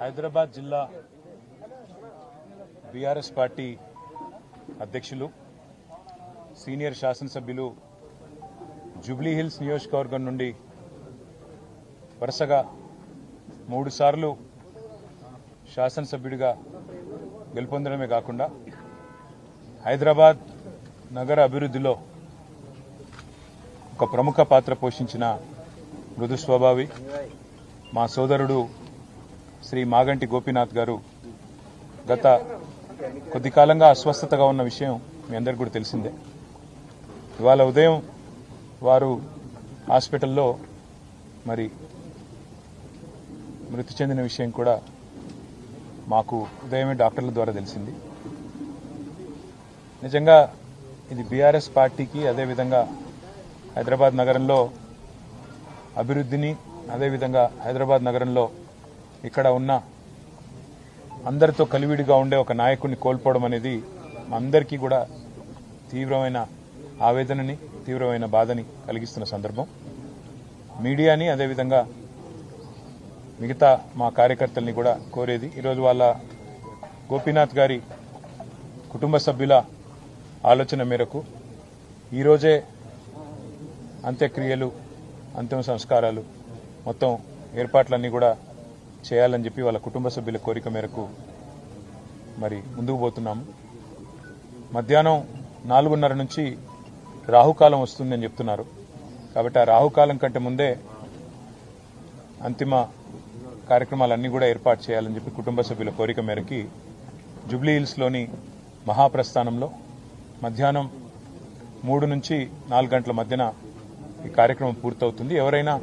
హైదరాబాద్ జిల్లా BRS party అధ్యక్షులు senior శాసనసభ్యులు జూబ్లీహిల్స్ నియోజకవర్గం నుండి వరుసగా 3 సార్లు శాసనసభ్యుడిగా గెలుపొందడమే కాకుండా హైదరాబాద్ నగర అభివృద్ధిలో ఒక ప్రముఖ పాత్ర పోషించిన మృదు స్వభావి మా సోదరుడు శ్రీ మాగంటి గోపీనాథ్ గారు గత కొద్ది కాలంగా అస్వస్థతగా ఉన్న విషయం మీ అందరికీ కూడా తెలిసిందే. ఇవాళ ఉదయం వారు హాస్పిటల్లో మరి మృతి చెందిన విషయం కూడా మాకు ఉదయమే డాక్టర్ల ద్వారా తెలిసింది. నిజంగా ఇది బీఆర్ఎస్ పార్టీకి అదేవిధంగా హైదరాబాద్ నగరంలో అభివృద్ధిని అదేవిధంగా హైదరాబాద్ నగరంలో ఇక్కడ ఉన్న అందరితో కలివిడిగా ఉండే ఒక నాయకుడిని కోల్పోవడం అనేది అందరికీ కూడా తీవ్రమైన ఆవేదనని తీవ్రమైన బాధని కలిగిస్తున్న సందర్భం. మీడియాని అదేవిధంగా మిగతా మా కార్యకర్తల్ని కూడా కోరేది ఈరోజు వాళ్ళ గోపీనాథ్ గారి కుటుంబ సభ్యుల ఆలోచన మేరకు ఈరోజే అంత్యక్రియలు అంతిమ సంస్కారాలు మొత్తం ఏర్పాట్లన్నీ కూడా చేయాలని చెప్పి వాళ్ళ కుటుంబ సభ్యుల కోరిక మేరకు మరి ముందుకు పోతున్నాము. మధ్యాహ్నం 4:30 నుంచి రాహుకాలం వస్తుందని చెప్తున్నారు. కాబట్టి ఆ రాహుకాలం కంటే ముందే అంతిమ కార్యక్రమాలన్నీ కూడా ఏర్పాటు చేయాలని చెప్పి కుటుంబ సభ్యుల కోరిక మేరకి జూబ్లీహిల్స్లోని మహాప్రస్థానంలో మధ్యాహ్నం 3 నుంచి 4 గంటల మధ్యన ఈ కార్యక్రమం పూర్తవుతుంది. ఎవరైనా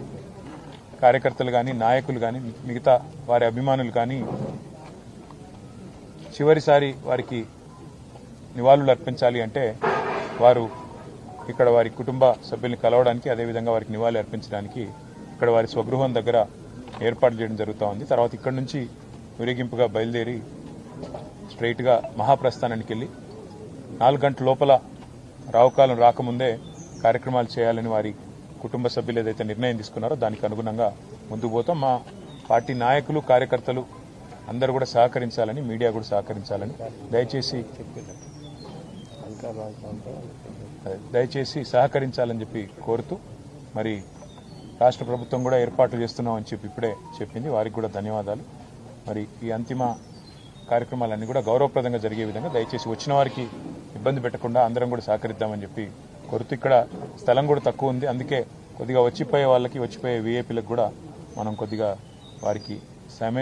కార్యకర్తలు కానీ నాయకులు కానీ మిగతా వారి అభిమానులు కానీ చివరిసారి వారికి నివాళులు అర్పించాలి అంటే వారు ఇక్కడ వారి కుటుంబ సభ్యుల్ని కలవడానికి అదేవిధంగా వారికి నివాళులు అర్పించడానికి ఇక్కడ వారి స్వగృహం దగ్గర ఏర్పాట్లు చేయడం జరుగుతూ ఉంది. తర్వాత ఇక్కడ నుంచి ఊరేగింపుగా బయలుదేరి స్ట్రైట్గా మహాప్రస్థానానికి వెళ్ళి 4 గంటల లోపల రావుకాలం రాకముందే కార్యక్రమాలు చేయాలని వారి కుటుంబ సభ్యులు ఏదైతే నిర్ణయం తీసుకున్నారో దానికి అనుగుణంగా ముందుకు పోతాం. మా పార్టీ నాయకులు కార్యకర్తలు అందరూ కూడా సహకరించాలని మీడియా కూడా సహకరించాలని దయచేసి సహకరించాలని చెప్పి కోరుతూ మరి రాష్ట్ర ప్రభుత్వం కూడా ఏర్పాట్లు చేస్తున్నామని చెప్పి ఇప్పుడే చెప్పింది. వారికి కూడా ధన్యవాదాలు. మరి ఈ అంతిమ కార్యక్రమాలన్నీ కూడా గౌరవప్రదంగా జరిగే విధంగా దయచేసి వచ్చిన వారికి ఇబ్బంది పెట్టకుండా అందరం కూడా సహకరిద్దామని చెప్పి కోరుతూ ఇక్కడ స్థలం కూడా తక్కువ ఉంది. అందుకే కొద్దిగా వచ్చిపోయే వాళ్ళకి వచ్చిపోయే వీఐపీలకు కూడా మనం కొద్దిగా వారికి సమయం